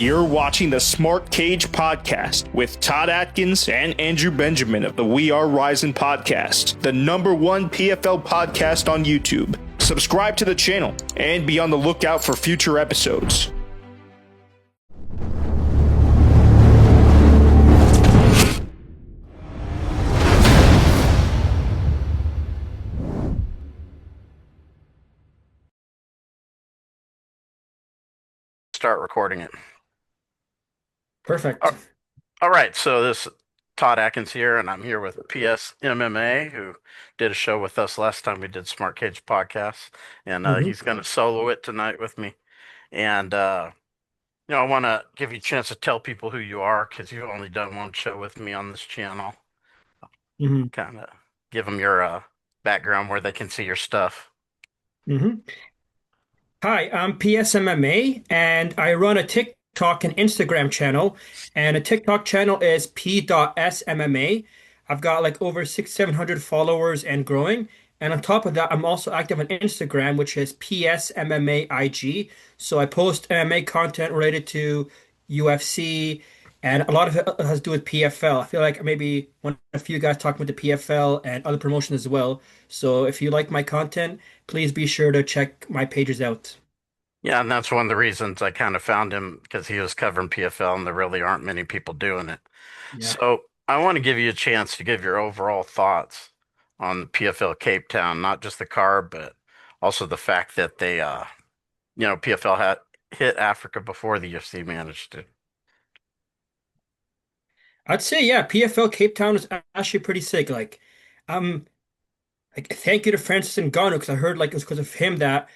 You're watching the Smartcage podcast with Todd Atkins and Andrew Benjamin of the We Are Rising podcast, the #1 PFL podcast on YouTube. Subscribe to the channel and be on the lookout for future episodes. Start recording it. Perfect. All right, so this is Todd Atkins here, and I'm here with P.SMMA, who did a show with us last time we did Smartcage podcast, and he's going to solo it tonight with me. And I want to give you a chance to tell people who you are because you've only done one show with me on this channel. Kind of give them your background where they can see your stuff. Hi, I'm P.SMMA, and I run a TikTok and Instagram channel. And a TikTok channel is P.SMMA. I've got like over 700 followers and growing. And on top of that, I'm also active on Instagram, which is P.SMMAIG. So I post MMA content related to UFC, and a lot of it has to do with PFL. I feel like maybe one a few guys talking about the PFL and other promotions as well. So if you like my content, please be sure to check my pages out. Yeah, and that's one of the reasons I kind of found him because he was covering PFL, and there really aren't many people doing it. Yeah. So I want to give you a chance to give your overall thoughts on PFL Cape Town, not just the card, but also the fact that PFL had hit Africa before the UFC managed to. I'd say, yeah, PFL Cape Town is actually pretty sick. Um, thank you to Francis Ngannou because I heard like it was because of him that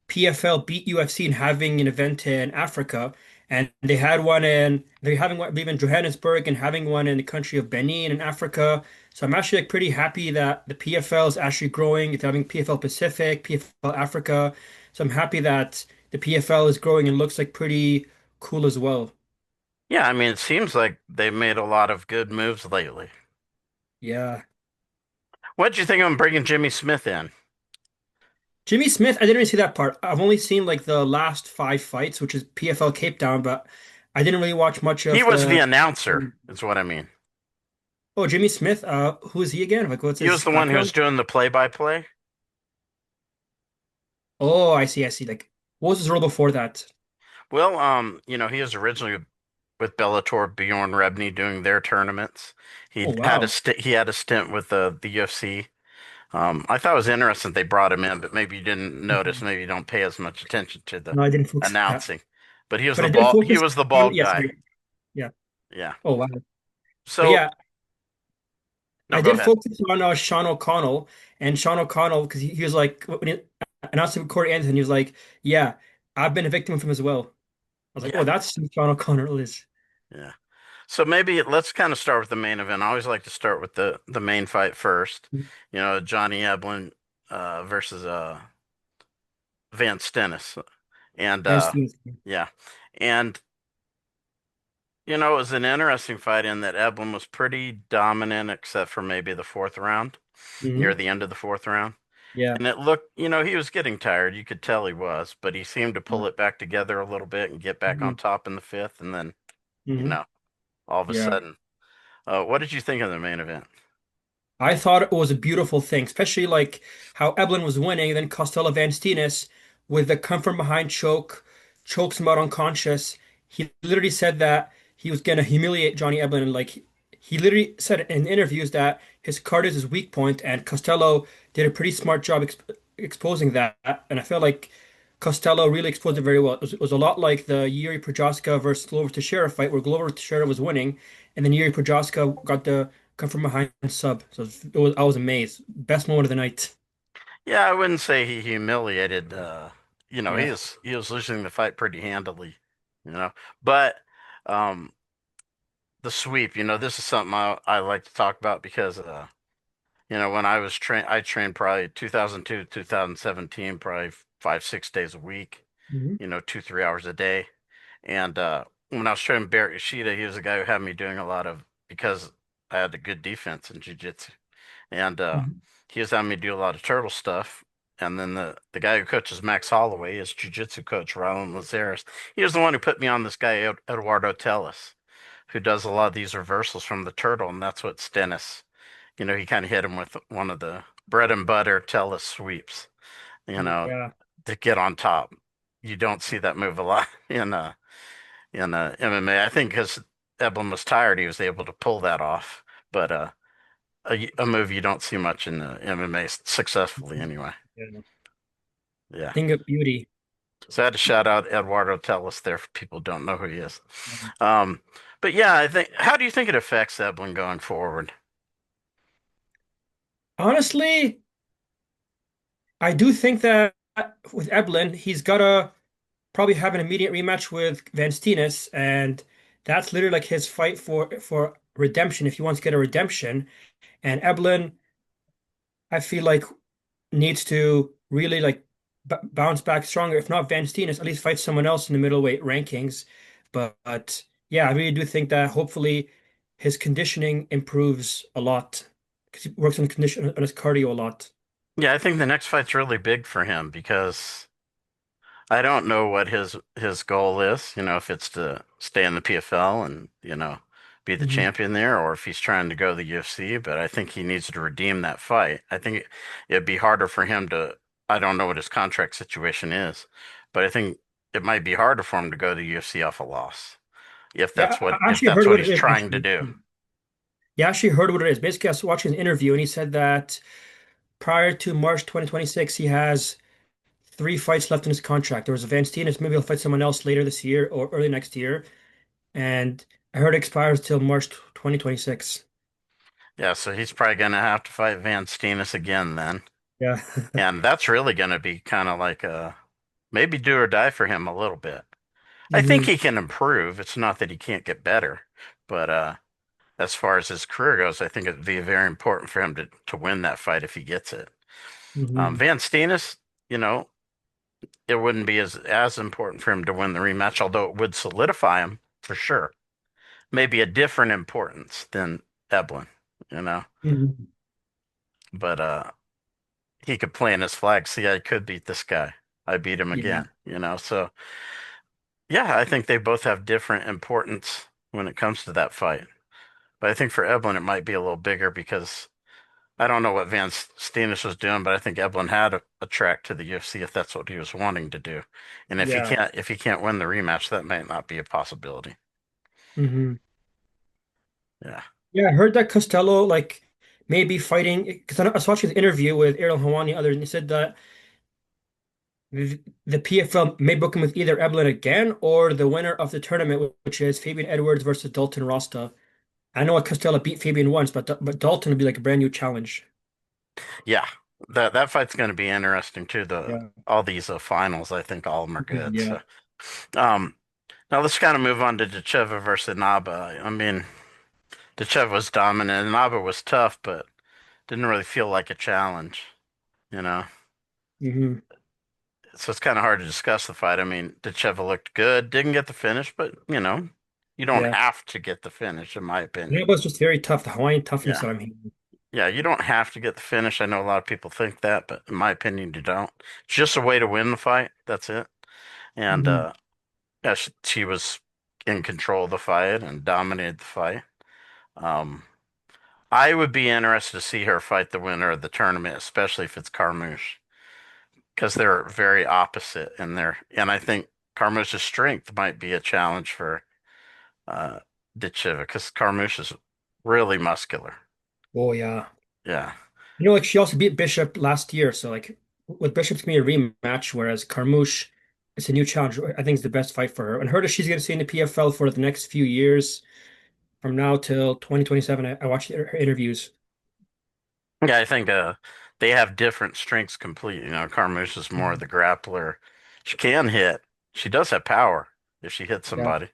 PFL beat UFC in having an event in Africa, and they're having one, I believe, in Johannesburg and having one in the country of Benin in Africa. So I'm actually like pretty happy that the PFL is actually growing. It's having PFL Pacific, PFL Africa. So I'm happy that the PFL is growing and looks like pretty cool as well. Yeah, I mean, it seems like they've made a lot of good moves lately. Yeah. What did you think of bringing Jimmy Smith in? Jimmy Smith, I didn't really see that part. I've only seen like the last five fights, which is PFL Cape Town, but I didn't really watch much He of was the the. announcer, is what I mean. Oh, Jimmy Smith. Who is he again? Like, what's He was his the one who was background? doing the play-by-play. Oh, I see. I see. Like, what was his role before that? Well, he was originally with Bellator, Bjorn Rebney doing their tournaments. Oh, wow. He had a stint with the UFC. I thought it was interesting they brought him in, but maybe you didn't notice. Mhm. Maybe you don't pay as much attention to the No, I didn't focus on that, announcing. But but I did he focus was the on. bald Yes, guy. sorry. Yeah. Yeah. Oh, wow. But So yeah, no, I go did ahead. focus on Sean O'Connell, and Sean O'Connell because he was like when he announced him Corey Anderson, he was like, "Yeah, I've been a victim of him as well." I was like, Yeah, "Oh, that's who Sean O'Connell is." yeah. So maybe let's kind of start with the main event. I always like to start with the main fight first. Johnny Eblen versus Van Stennis. And Ben Stevenson. yeah. And it was an interesting fight in that Eblen was pretty dominant except for maybe the fourth round, near Hmm. the end of the fourth round. Yeah. And it looked, he was getting tired. You could tell he was, but he seemed to pull it back together a little bit and get back Hmm. on top in the fifth. And then, you Hmm. know, all of a Yeah. sudden, what did you think of the main event? I thought it was a beautiful thing, especially like how Evelyn was winning, and then Costello Van Steenis with the come from behind choke, chokes him out unconscious. He literally said that he was gonna humiliate Johnny Evelyn, and like he literally said in interviews that his card is his weak point, and Costello did a pretty smart job exposing that. And I feel like Costello really exposed it very well. It was a lot like the Yuri Prochazka versus Glover Teixeira fight, where Glover Teixeira was winning, and then Yuri Prochazka got the come from behind sub. So I was amazed. Best moment of the night. Yeah, I wouldn't say he humiliated. Yeah. He was losing the fight pretty handily, you know. But um, the sweep, this is something I like to talk about because when I trained probably 2002 2017, probably 5 6 days a week, Hmm. 2 3 hours a day. And when I was training Barrett Yoshida, he was the guy who had me doing a lot of because I had a good defense in jiu-jitsu. And Hmm. he was having me do a lot of turtle stuff. And then the guy who coaches Max Holloway, his jiu-jitsu coach, Rylan Lazares, he was the one who put me on this guy, Eduardo Tellis, who does a lot of these reversals from the turtle, and that's what Stennis, he kind of hit him with one of the bread and butter Tellis sweeps, you know, Yeah. to get on top. You don't see that move a lot in MMA. I think because Eblin was tired, he was able to pull that off. But a move you don't see much in the MMA successfully anyway. Yeah. Yeah. Thing of beauty. So I had to shout out Eduardo Tellis there for people who don't know who he is. Um, but yeah, I think. How do you think it affects Eblin going forward? Honestly, I do think that with Eblin, he's gotta probably have an immediate rematch with Van Steenis, and that's literally like his fight for redemption if he wants to get a redemption. And Eblin, I feel like needs to really like b bounce back stronger. If not Van Steenis, at least fight someone else in the middleweight rankings. But yeah, I really do think that hopefully his conditioning improves a lot because he works on condition on his cardio a lot. Yeah, I think the next fight's really big for him because I don't know what his goal is, if it's to stay in the PFL and, be the Hmm. champion there, or if he's trying to go to the UFC, but I think he needs to redeem that fight. I think it'd be harder for him to, I don't know what his contract situation is, but I think it might be harder for him to go to the UFC off a loss if Yeah, that's what I if actually that's heard what what it he's is trying to actually. do. Yeah, I actually heard what it is. Basically, I was watching an interview and he said that prior to March 2026, he has three fights left in his contract. There was a Van Steenis, maybe he'll fight someone else later this year or early next year. And I heard it expires till March 2026. Yeah, so he's probably gonna have to fight Van Steenis again then. Yeah. And that's really gonna be kind of like a maybe do or die for him a little bit. I think Hmm. he can improve. It's not that he can't get better, but as far as his career goes, I think it'd be very important for him to win that fight if he gets it. Hmm. Van Steenis, you know, it wouldn't be as important for him to win the rematch, although it would solidify him for sure. Maybe a different importance than Eblin, you know, Hmm. but he could plant his flag. See, I could beat this guy. I beat him Yeah. again. So yeah, I think they both have different importance when it comes to that fight. But I think for Eblin, it might be a little bigger because I don't know what Van Steenis was doing, but I think Eblin had a track to the UFC if that's what he was wanting to do. And Yeah. if he can't win the rematch, that might not be a possibility. Hmm. Yeah. Yeah, I heard that Costello like maybe fighting because I was watching the interview with Ariel Helwani and others, and he said that the PFL may book him with either Eblin again or the winner of the tournament, which is Fabian Edwards versus Dalton Rosta. I know Costello beat Fabian once, but Dalton would be like a brand new challenge. Yeah. That fight's going to be interesting too. Yeah. All these finals, I think all of them are good. Yeah. So, um, now let's kind of move on to Dacheva versus Naba. I mean, Dacheva was dominant and Naba was tough, but didn't really feel like a challenge, you know. Hmm. So it's kind of hard to discuss the fight. I mean, Dacheva looked good, didn't get the finish, but you don't Yeah. have to get the finish, in my That opinion. was just very tough. The Hawaiian toughness Yeah. that I'm hearing. Yeah, you don't have to get the finish. I know a lot of people think that, but in my opinion, you don't. It's just a way to win the fight. That's it. And Hmm. yeah, she was in control of the fight and dominated the fight. Um, I would be interested to see her fight the winner of the tournament, especially if it's Carmouche, because they're very opposite in there. And I think Carmouche's strength might be a challenge for uh Ditcheva, because Carmouche is really muscular. Oh yeah. Yeah. Like she also beat Bishop last year, so like with Bishop's gonna be a rematch, whereas Carmouche, it's a new challenge. I think it's the best fight for her. And heard that she's gonna stay in the PFL for the next few years, from now till 2027. I watched her interviews. Yeah, I think they have different strengths completely. Carmouche is more the grappler. She can hit. She does have power if she hits Yeah. somebody,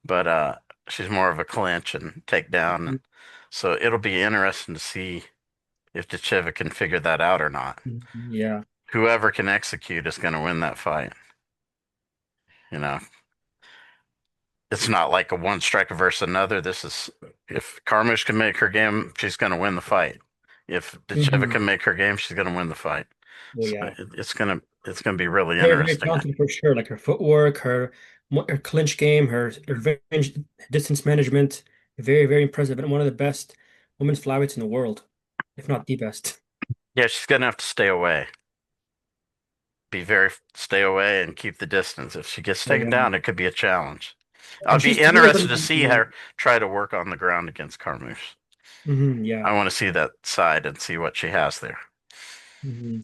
but she's more of a clinch and takedown. And so it'll be interesting to see if Ditcheva can figure that out or not. Yeah. Whoever can execute is going to win that fight. You know, it's not like a one striker versus another. This is if Carmouche can make her game, she's going to win the fight. If Ditcheva Hmm. can make her game, she's going to win the fight. Oh So yeah. it's gonna be really Very, very interesting. talented for sure. Like her footwork, her clinch game, her range, distance management, very, very impressive, and one of the best women's flyweights in the world, if not the best. Yeah, she's gonna have to stay away. Stay away and keep the distance. If she gets Oh taken yeah, down, it could be a challenge. and I'd be she's taller interested than. to see her try to work on the ground against Carmouche. Yeah. I want to see that side and see what she has there. hmm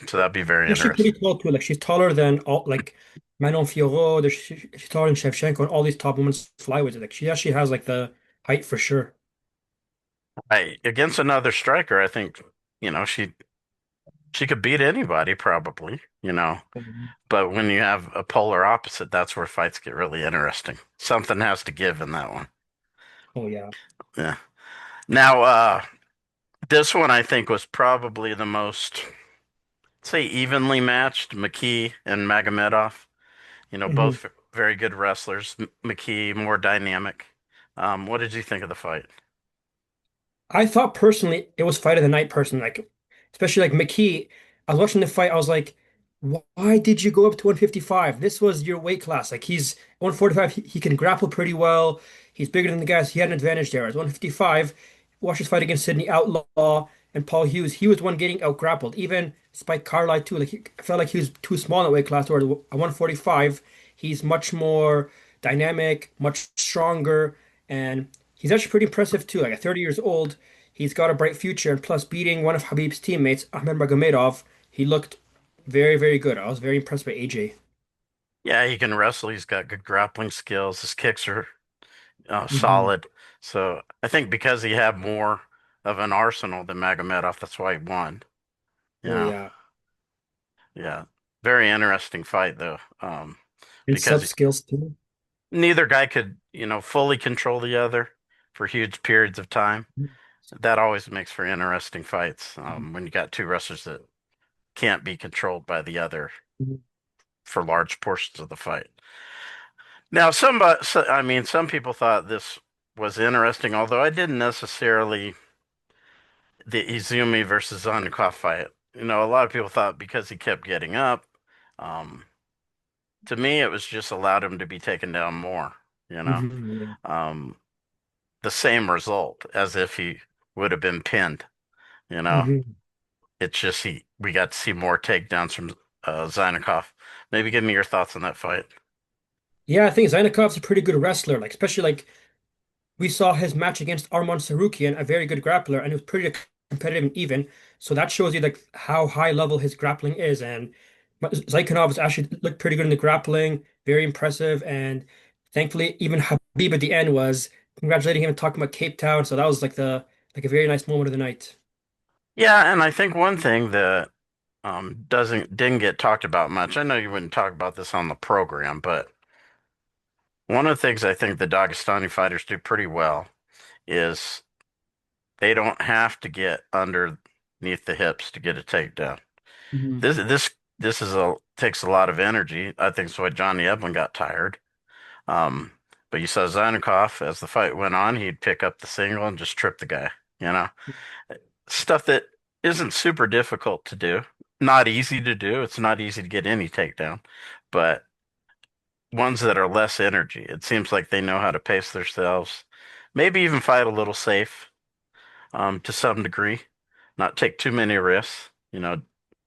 So that'd be very And she's pretty interesting. tall too. Like she's taller than all like Manon Fiorot. She's taller than Shevchenko and all these top women's flyweights. Like she actually has like the height for sure. Against another striker, I think, she could beat anybody probably, Mhm. But when you have a polar opposite, that's where fights get really interesting. Something has to give in that one. Oh yeah. Yeah. Now, this one I think was probably the most, say, evenly matched. McKee and Magomedov. Mhm. Both very good wrestlers. McKee more dynamic. What did you think of the fight? I thought personally it was fight of the night person, like especially like McKee. I was watching the fight, I was like, why did you go up to 155? This was your weight class. Like he's 145, he can grapple pretty well. He's bigger than the guys. He had an advantage there. At 155, watch his fight against Sidney Outlaw and Paul Hughes. He was the one getting out grappled. Even Spike Carlyle too. I felt like he was too small in that weight class. Or at 145, he's much more dynamic, much stronger, and he's actually pretty impressive too. Like at 30 years old, he's got a bright future. And plus, beating one of Habib's teammates, Ahmed Magomedov, he looked very, very good. I was very impressed by AJ. Yeah, he can wrestle. He's got good grappling skills. His kicks are hmm solid. So I think because he had more of an arsenal than Magomedov, that's why he won. You Oh know, yeah, yeah, very interesting fight though, and sub because skills too. neither guy could, fully control the other for huge periods of time. That always makes for interesting fights, when you got two wrestlers that can't be controlled by the other Mhm. for large portions of the fight. Now, I mean, some people thought this was interesting, although I didn't necessarily the Izumi versus Zanikov fight. A lot of people thought because he kept getting up. Um, to me, it was just allowed him to be taken down more. You know, Yeah. um, the same result as if he would have been pinned. You know, hmm it's just we got to see more takedowns from Zanikov. Maybe give me your thoughts on that fight. Yeah, I think Zainakov's a pretty good wrestler. Like especially like we saw his match against Arman Sarukian, a very good grappler, and it was pretty competitive and even. So that shows you like how high level his grappling is. And Zaykhanov has actually looked pretty good in the grappling, very impressive. And thankfully, even Habib at the end was congratulating him and talking about Cape Town. So that was like a very nice moment of the night. Yeah, and I think one thing that didn't get talked about much. I know you wouldn't talk about this on the program, but one of the things I think the Dagestani fighters do pretty well is they don't have to get underneath the hips to get a takedown. Mhm. This takes a lot of energy. I think that's why Johnny Eblen got tired. Um, but you saw Zanikov as the fight went on, he'd pick up the single and just trip the guy. You know, stuff that isn't super difficult to do. Not easy to do. It's not easy to get any takedown, but ones that are less energy. It seems like they know how to pace themselves, maybe even fight a little safe, to some degree, not take too many risks,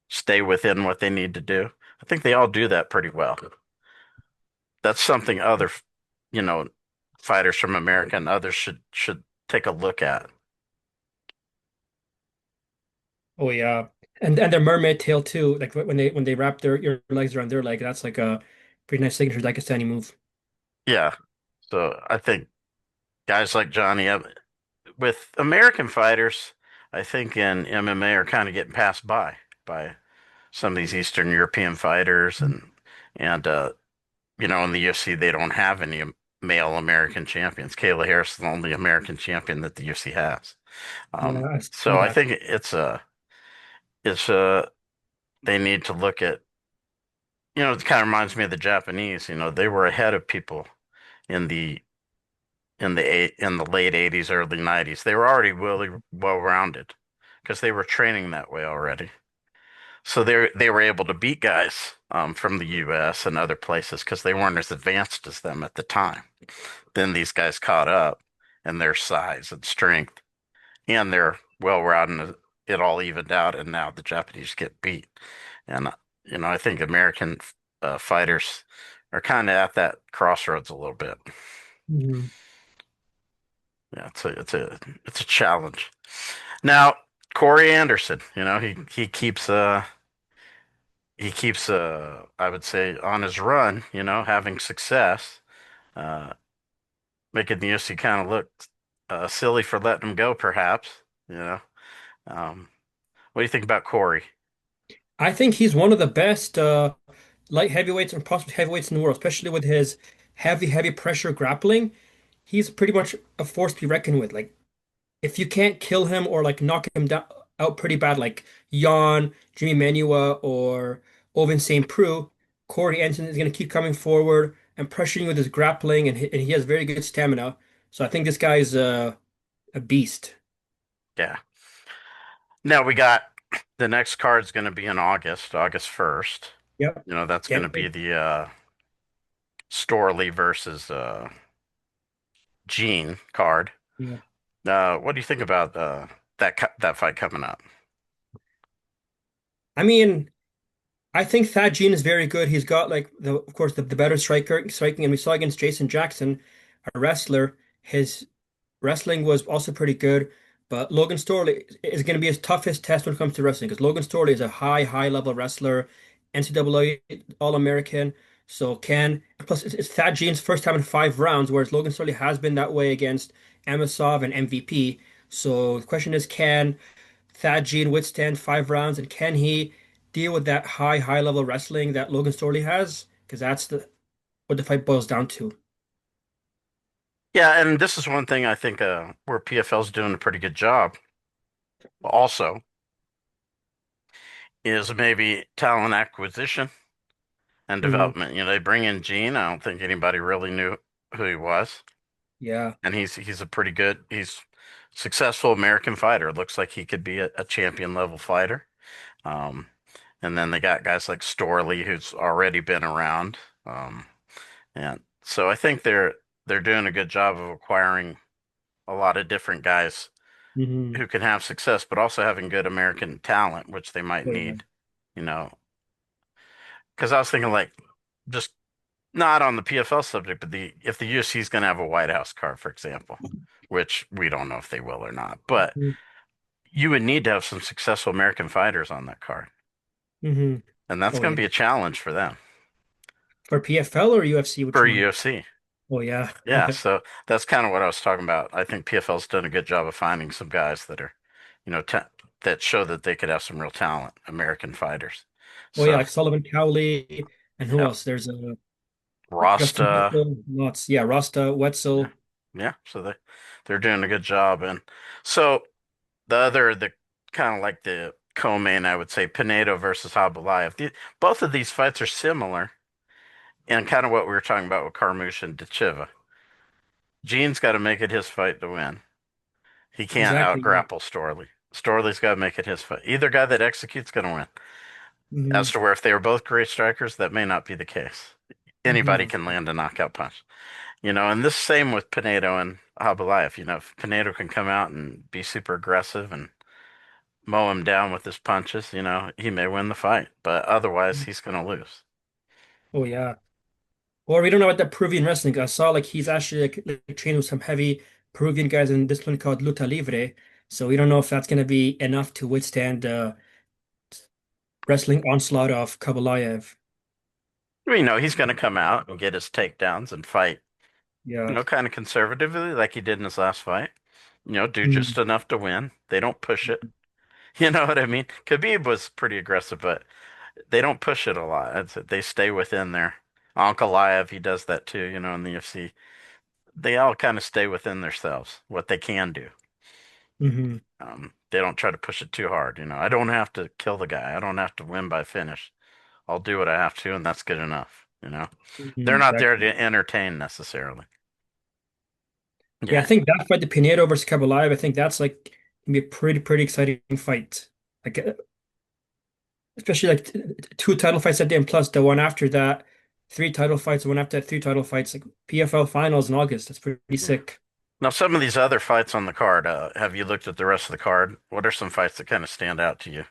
stay within what they need to do. I think they all do that pretty well. That's something other, you know, fighters from America and others should take a look at. Oh yeah, and their mermaid tail too. Like when they wrap their your legs around their leg, that's like a pretty nice signature Dagestani move. Yeah. So I think guys like Johnny, with American fighters, I think in MMA are kind of getting passed by some of these Eastern European fighters and in the UFC they don't have any male American champions. Kayla Harris is the only American champion that the UFC has. Yeah, I saw So I that. think it's they need to look at, it kind of reminds me of the Japanese. They were ahead of people in the in the late 80s, early 90s. They were already really well rounded because they were training that way already. So they were able to beat guys from the U.S. and other places because they weren't as advanced as them at the time. Then these guys caught up in their size and strength, and they're well-rounded. And it all evened out, and now the Japanese get beat. And I think American fighters are kind of at that crossroads a little bit. Mhm. Yeah, it's a challenge. Now, Corey Anderson, he keeps I would say on his run, having success, uh making the UFC kind of look silly for letting him go, perhaps, you know. Um what do you think about Corey? I think he's one of the best light heavyweights and possibly heavyweights in the world, especially with his heavy pressure grappling. He's pretty much a force to be reckoned with. Like if you can't kill him or like knock him down out pretty bad, like Jan, Jimmy Manua, or Ovin St. Preux, Corey Anderson is going to keep coming forward and pressuring you with his grappling, and he has very good stamina. So I think this guy is a beast. Yeah. Now we got the next card's going to be in August 1st. Yep. That's going Can't to be wait. the Storley versus Gene card. Yeah. What do you think about that fight coming up? I mean, I think Thad Gene is very good. He's got like of course the better striking, and we saw against Jason Jackson, a wrestler. His wrestling was also pretty good, but Logan Storley is going to be his toughest test when it comes to wrestling because Logan Storley is a high level wrestler, NCAA All-American. So plus it's Thad Gene's first time in 5 rounds, whereas Logan Storley has been that way against Amosov and MVP. So the question is, can Thad Gene withstand 5 rounds, and can he deal with that high level wrestling that Logan Storley has? Because that's the what the fight boils down to. Yeah, and this is one thing I think where PFL's doing a pretty good job also is maybe talent acquisition and Mhm. development. They bring in Gene. I don't think anybody really knew who he was, Yeah. and he's successful American fighter. Looks like he could be a champion level fighter. Um, and then they got guys like Storley, who's already been around. And so I think they're doing a good job of acquiring a lot of different guys Hmm. who can have success, but also having good American talent, which they might Oh, yeah. need, you know. Because I was thinking like just not on the PFL subject, but the if the UFC is going to have a White House card, for example, which we don't know if they will or not, but you would need to have some successful American fighters on that card, Hmm. and that's Oh going yeah. to be a challenge for them For PFL or UFC, which for one? UFC. Oh yeah. Yeah, so that's kind of what I was talking about. I think PFL's done a good job of finding some guys that are, ta that show that they could have some real talent, American fighters. Oh yeah, So, like Sullivan Cowley, and who yeah, else? There's Justin Rasta, Wetzel, lots. Yeah, Rasta, yeah, Wetzel. yeah. So they're doing a good job, and so the kind of like the co-main, I would say, Pinedo versus Habalayev. Both of these fights are similar, and kind of what we were talking about with Carmouche and Dechiva. Gene's got to make it his fight to win. He can't out Exactly. Yeah. grapple Storley. Storley's got to make it his fight. Either guy that executes going to win. As Hmm. to where if they were both great strikers, that may not be the case. Anybody Hmm. can land a knockout punch. And this same with Pinedo and Habalayev. If Pinedo can come out and be super aggressive and mow him down with his punches, he may win the fight. But otherwise, he's going to lose. Oh yeah. Or we don't know about that Peruvian wrestling. I saw like he's actually like trained with some heavy Peruvian guys in this one called Luta Libre. So we don't know if that's going to be enough to withstand wrestling onslaught of Kabalayev. He's going to come out and get his takedowns and fight, Yeah. kind of conservatively like he did in his last fight. Do just Mhm. enough to win. They don't push it. You know what I mean? Khabib was pretty aggressive, but they don't push it a lot. They stay within there. Ankalaev, he does that too, in the UFC. They all kind of stay within themselves, what they can do. Hmm. They don't try to push it too hard. I don't have to kill the guy. I don't have to win by finish. I'll do what I have to, and that's good enough. They're not there Exactly. to entertain necessarily. Yeah, I Yeah. think that fight, the Pinedo versus Kabalayev, I think that's like gonna be a pretty exciting fight. Like especially like two title fights that day, and plus the one after that, three title fights, the one after that, three title fights, like PFL finals in August. That's pretty Yeah. sick. Now, some of these other fights on the card, have you looked at the rest of the card? What are some fights that kind of stand out to you?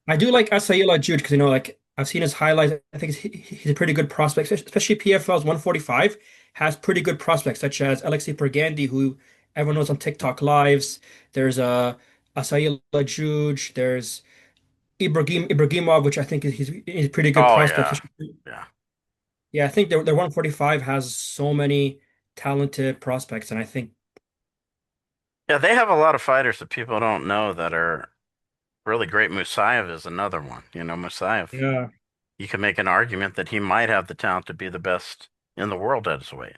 I do like Asayela Jude because like I've seen his highlights. I think he's a pretty good prospect, especially PFL's 145 has pretty good prospects such as Alexei Pergandy, who everyone knows on TikTok lives. There's Asayela Jude. There's Ibrahimov, which I think he's a pretty good Oh prospect. yeah, yeah, Yeah, I think their 145 has so many talented prospects, and I think yeah. They have a lot of fighters that people don't know that are really great. Musayev is another one. Musayev. yeah. You can make an argument that he might have the talent to be the best in the world at his weight.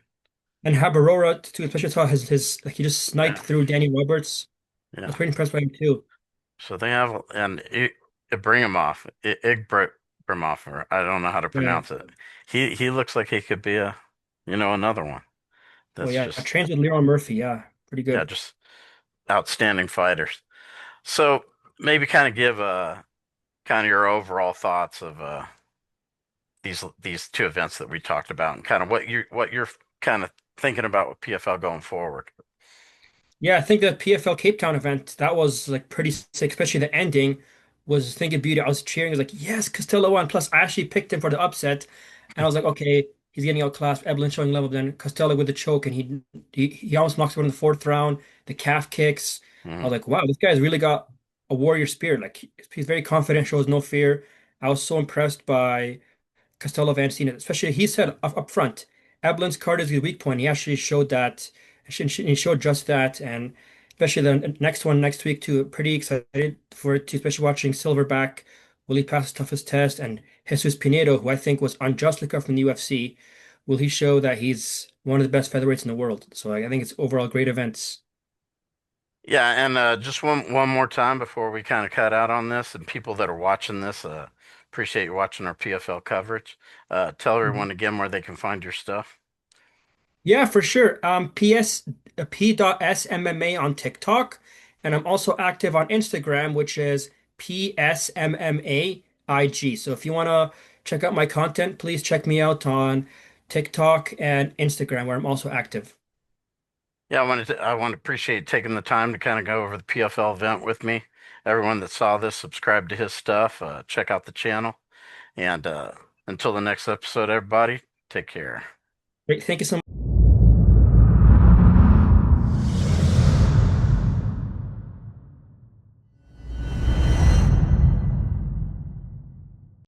And Habarora too, especially saw his like he just sniped Yeah, through Danny Roberts. I was yeah. pretty impressed by him too. So they have, and Ibrahimov, Ibrahimov, or I don't know how to Yeah. pronounce it. He looks like he could be another one. Oh That's yeah, just, trains with Leron Murphy. Yeah, pretty yeah, good. just outstanding fighters. So maybe kind of give kind of your overall thoughts of these two events that we talked about, and kind of what you're kind of thinking about with PFL going forward. Yeah, I think the PFL Cape Town event that was like pretty sick, especially the ending was Think of Beauty. I was cheering. I was like, yes, Castillo won. Plus, I actually picked him for the upset, and I was like, okay, he's getting outclassed. Evelyn showing level. Then Costello with the choke, and he almost knocks him in the fourth round. The calf kicks. I was Mhm. like, wow, this guy's really got a warrior spirit. Like he's very confident, shows no fear. I was so impressed by Costello Van Steen, especially he said up front, Ablin's card is his weak point. He actually showed that. He showed just that, and especially the next one next week too. Pretty excited for it too, especially watching Silverback. Will he pass the toughest test? And Jesus Pinedo, who I think was unjustly cut from the UFC, will he show that he's one of the best featherweights in the world? So I think it's overall great events. Yeah, and just one more time before we kind of cut out on this, and people that are watching this, appreciate you watching our PFL coverage. Tell everyone again where they can find your stuff. Yeah, for sure. P.SMMA on TikTok, and I'm also active on Instagram, which is P.SMMA IG. So if you want to check out my content, please check me out on TikTok and Instagram, where I'm also active. Yeah, I want to appreciate taking the time to kind of go over the PFL event with me. Everyone that saw this, subscribe to his stuff, check out the channel, and until the next episode, everybody, take care. Great. Thank you so much.